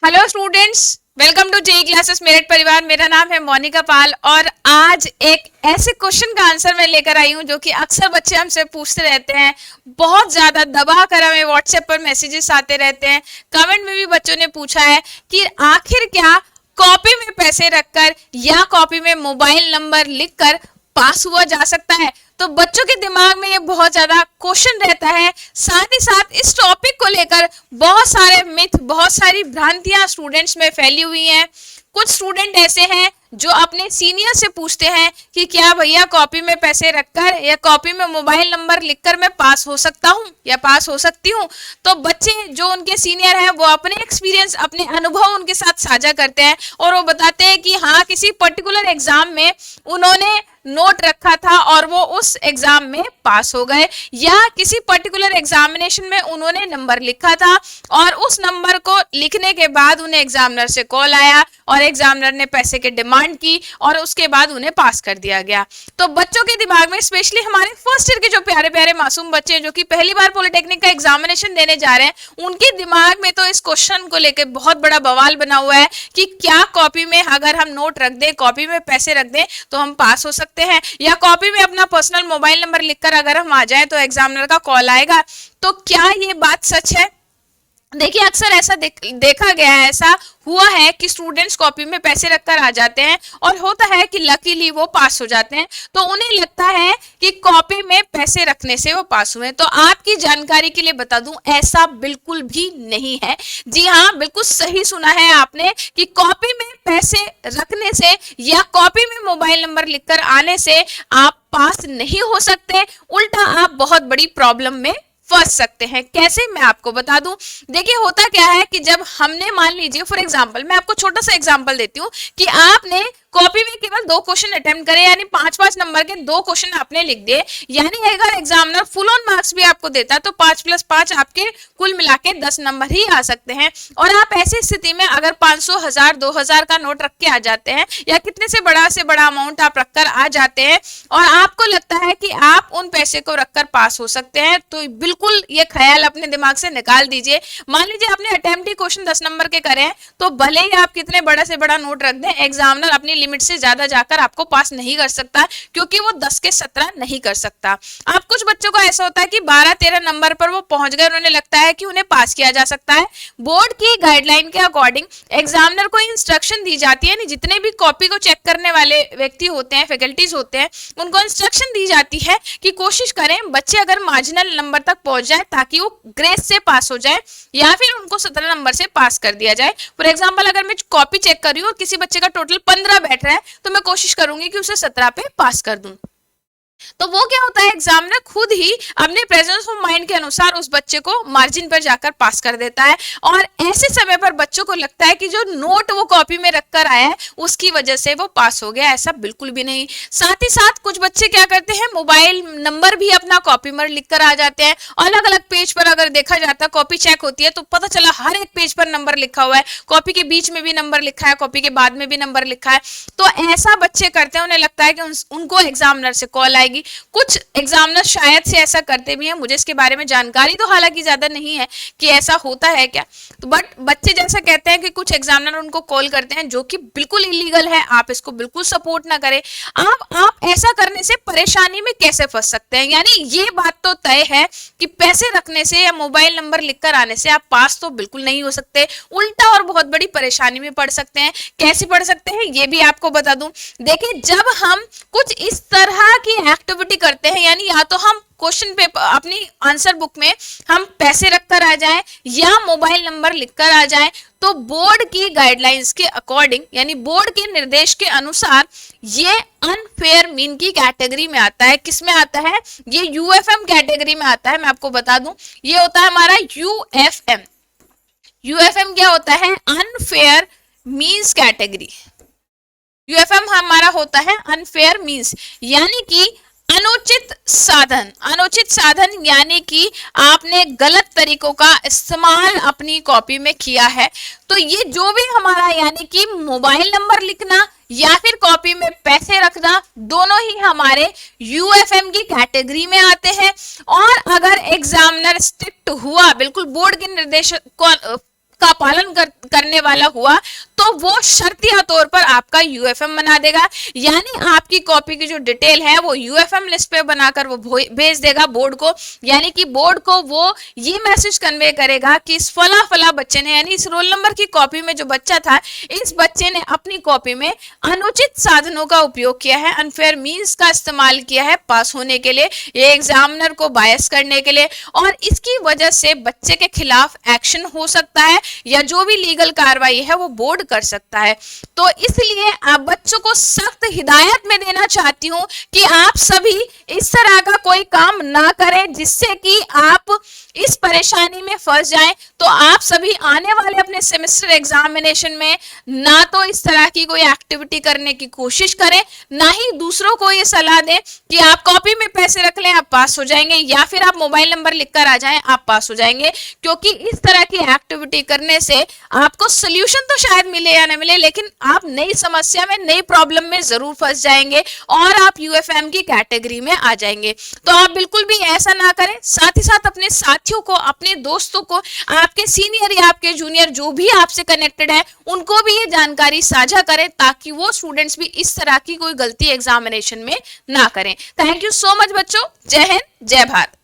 Hello students, welcome to JE classes Meerut परिवार। मेरा नाम है मोनिका पाल और आज एक ऐसे क्वेश्चन का आंसर मैं लेकर आई हूं जो कि अक्सर बच्चे हमसे पूछते रहते हैं। बहुत ज्यादा दबा कर हमें व्हाट्सएप पर मैसेजेस आते रहते हैं। कमेंट में भी बच्चों ने पूछा है कि आखिर क्या कॉपी में पैसे रखकर या कॉपी में मोबाइल नंबर लिखकर पास हुआ जा सकता है। तो बच्चों के दिमाग में ये बहुत ज्यादा क्वेश्चन रहता है। साथ ही साथ इस टॉपिक को लेकर बहुत सारे मिथ, बहुत सारी भ्रांतियां स्टूडेंट्स में फैली हुई हैं। कुछ स्टूडेंट ऐसे हैं जो अपने सीनियर से पूछते हैं कि क्या भैया कॉपी में पैसे रखकर या कॉपी में मोबाइल नंबर लिखकर मैं पास हो सकता हूँ या पास हो सकती हूँ। तो बच्चे जो उनके सीनियर हैं वो अपने एक्सपीरियंस, अपने अनुभव उनके साथ साझा करते हैं और वो बताते हैं कि हाँ, किसी पर्टिकुलर एग्जाम में उन्होंने नोट रखा था और वो उस एग्जाम में पास हो गए, या किसी पर्टिकुलर एग्जामिनेशन में उन्होंने नंबर लिखा था और उस नंबर को लिखने के बाद उन्हें एग्जामिनर से कॉल आया और एग्जामिनर ने पैसे की डिमांड की और उसके बाद उन्हें पास कर दिया गया। तो बच्चों के दिमाग में, स्पेशली हमारे फर्स्ट ईयर के जो प्यारे प्यारे मासूम बच्चे हैं जो कि पहली बार पॉलिटेक्निक का एग्जामिनेशन देने जा रहे हैं, उनके दिमाग में तो इस क्वेश्चन को लेकर बहुत बड़ा बवाल बना हुआ है कि क्या कॉपी में अगर हम नोट रख दें, कॉपी में पैसे रख दें तो हम पास हो सकते हैं, या कॉपी में अपना पर्सनल मोबाइल नंबर लिखकर अगर हम आ जाएं तो एग्जामिनर का कॉल आएगा। तो क्या ये बात सच है? देखिए, अक्सर ऐसा देखा गया है, ऐसा हुआ है कि स्टूडेंट्स कॉपी में पैसे रखकर आ जाते हैं और होता है कि लकीली वो पास हो जाते हैं। तो उन्हें लगता है कि कॉपी में पैसे रखने से वो पास हुए। तो आपकी जानकारी के लिए बता दूं, ऐसा बिल्कुल भी नहीं है। जी हाँ, बिल्कुल सही सुना है आपने कि कॉपी में पैसे रखने से या कॉपी में मोबाइल नंबर लिखकर आने से आप पास नहीं हो सकते, उल्टा आप बहुत बड़ी प्रॉब्लम में फंस सकते हैं। कैसे, मैं आपको बता दूं। देखिए, होता क्या है कि जब हमने, मान लीजिए फॉर एग्जांपल, मैं आपको छोटा सा एग्जांपल देती हूं कि आपने कॉपी में केवल 2 क्वेश्चन अटेम्प्ट करे, यानी 5-5 नंबर के 2 क्वेश्चन आपने लिख दिए, यानी अगर एग्जामिनर फुल ऑन मार्क्स भी आपको देता तो 5 + 5 आपके कुल मिला के 10 नंबर ही आ सकते हैं। और आप ऐसी स्थिति में अगर 500, 1000, 2000 का नोट रख के आ जाते हैं या कितने से बड़ा अमाउंट आप रखकर आ जाते हैं और आपको लगता है कि आप उन पैसे को रखकर पास हो सकते हैं, तो बिल्कुल ये ख्याल अपने दिमाग से निकाल दीजिए। मान लीजिए आपने अटेम्प्ट ही क्वेश्चन 10 नंबर के करे हैं, तो भले ही आप कितने बड़ा से बड़ा नोट रख दें, एग्जामिनर अपनी लिमिट से ज्यादा जाकर आपको पास नहीं कर सकता, क्योंकि वो 10 के 17 नहीं कर सकता। अब कुछ बच्चों को ऐसा होता है कि 12-13 नंबर पर वो पहुंच गए, उन्हें लगता है कि उन्हें पास किया जा सकता है। बोर्ड की गाइडलाइन के अकॉर्डिंग एग्जामिनर को इंस्ट्रक्शन दी जाती है, जितने भी कॉपी को चेक करने वाले व्यक्ति होते हैं, फैकल्टीज होते हैं, उनको इंस्ट्रक्शन दी जाती है कि कोशिश करें बच्चे अगर मार्जिनल नंबर तक पहुंच जाए ताकि वो ग्रेस से पास हो जाए, या फिर उनको 17 नंबर से पास कर दिया जाए। फॉर एग्जाम्पल, अगर मैं कॉपी चेक कर रही हूँ और किसी बच्चे का टोटल 15 बैठ रहा है तो मैं कोशिश करूंगी कि उसे 17 पे पास कर दूं। तो वो क्या होता है, एग्जामिनर खुद ही अपने प्रेजेंस ऑफ माइंड के अनुसार उस बच्चे को मार्जिन पर जाकर पास कर देता है। और ऐसे समय पर बच्चों को लगता है कि जो नोट वो कॉपी में रखकर आया है उसकी वजह से वो पास हो गया, ऐसा बिल्कुल भी नहीं। साथ ही साथ कुछ बच्चे क्या करते हैं, मोबाइल नंबर भी अपना कॉपी में लिखकर आ जाते हैं। अलग अलग पेज पर अगर देखा जाता है, कॉपी चेक होती है तो पता चला हर एक पेज पर नंबर लिखा हुआ है, कॉपी के बीच में भी नंबर लिखा है, कॉपी के बाद में भी नंबर लिखा है। तो ऐसा बच्चे करते हैं, उन्हें लगता है कि उनको एग्जामिनर से कॉल आएगी। कुछ एग्जामिनर शायद से ऐसा करते भी हैं, मुझे इसके बारे में जानकारी तो हालांकि ज्यादा नहीं है कि ऐसा होता है क्या, तो बट बच्चे जैसा कहते हैं कि कुछ एग्जामिनर उनको कॉल करते हैं, जो कि बिल्कुल इलीगल है। आप इसको बिल्कुल सपोर्ट ना करें। आप ऐसा करने से परेशानी में कैसे फंस सकते हैं, यानी ये बात तो तय है कि पैसे रखने से या मोबाइल नंबर लिखकर आने से आप पास तो बिल्कुल नहीं हो सकते, उल्टा और बहुत बड़ी परेशानी में पड़ सकते हैं। कैसे पड़ सकते हैं ये भी आपको बता दूं। देखिए, जब हम कुछ इस तरह की एक्टिविटी करते हैं, यानी या तो हम क्वेश्चन पेपर, अपनी आंसर बुक में हम पैसे रखकर आ जाएं या मोबाइल नंबर लिखकर आ जाएं, तो बोर्ड की गाइडलाइंस के अकॉर्डिंग, यानी बोर्ड के निर्देश के अनुसार, ये अनफेयर मीन की कैटेगरी में आता है। किस में आता है? ये यूएफएम कैटेगरी में आता है। मैं आपको बता दूं, ये होता है हमारा यूएफएम। यूएफएम क्या होता है? Unfair means category. यूएफएम हमारा होता है अनफेयर मीन्स, यानी कि अनुचित साधन। अनुचित साधन यानी कि आपने गलत तरीकों का इस्तेमाल अपनी कॉपी में किया है। तो ये जो भी हमारा, यानी कि मोबाइल नंबर लिखना या फिर कॉपी में पैसे रखना, दोनों ही हमारे यूएफएम की कैटेगरी में आते हैं। और अगर एग्जामिनर स्ट्रिक्ट हुआ, बिल्कुल बोर्ड के निर्देश को का पालन करने वाला हुआ तो वो शर्तिया तौर पर आपका यूएफएम बना देगा, यानी आपकी कॉपी की जो डिटेल है वो यूएफएम लिस्ट पे बनाकर वो भेज देगा बोर्ड को, यानी कि बोर्ड को वो ये मैसेज कन्वे करेगा कि इस फला फला बच्चे ने, यानी इस रोल नंबर की कॉपी में जो बच्चा था, इस बच्चे ने अपनी कॉपी में अनुचित साधनों का उपयोग किया है, अनफेयर मींस का इस्तेमाल किया है पास होने के लिए, ये एग्जामिनर को बायस करने के लिए, और इसकी वजह से बच्चे के खिलाफ एक्शन हो सकता है या जो भी लीगल कार्रवाई है वो बोर्ड कर सकता है। तो इसलिए आप बच्चों को सख्त हिदायत में देना चाहती हूं कि आप सभी इस तरह का कोई काम ना करें जिससे कि आप इस परेशानी में फंस जाएं। तो आप सभी आने वाले अपने सेमेस्टर एग्जामिनेशन में ना तो इस तरह की कोई एक्टिविटी करने की कोशिश करें, ना ही दूसरों को ये सलाह दें कि आप कॉपी में पैसे रख लें आप पास हो जाएंगे, या फिर आप मोबाइल नंबर लिखकर आ जाएं आप पास हो जाएंगे, क्योंकि इस तरह की एक्टिविटी करने से आपको सोल्यूशन तो शायद मिले या ना मिले, लेकिन आप नई समस्या में, नई प्रॉब्लम में जरूर फंस जाएंगे और आप यूएफएम की कैटेगरी में आ जाएंगे। तो आप बिल्कुल भी ऐसा ना करें, साथ ही साथ अपने साथियों को, अपने दोस्तों को, आपके सीनियर या आपके जूनियर जो भी आपसे कनेक्टेड है उनको भी ये जानकारी साझा करें ताकि वो स्टूडेंट्स भी इस तरह की कोई गलती एग्जामिनेशन में ना करें। थैंक यू सो मच बच्चों, जय हिंद जय भारत।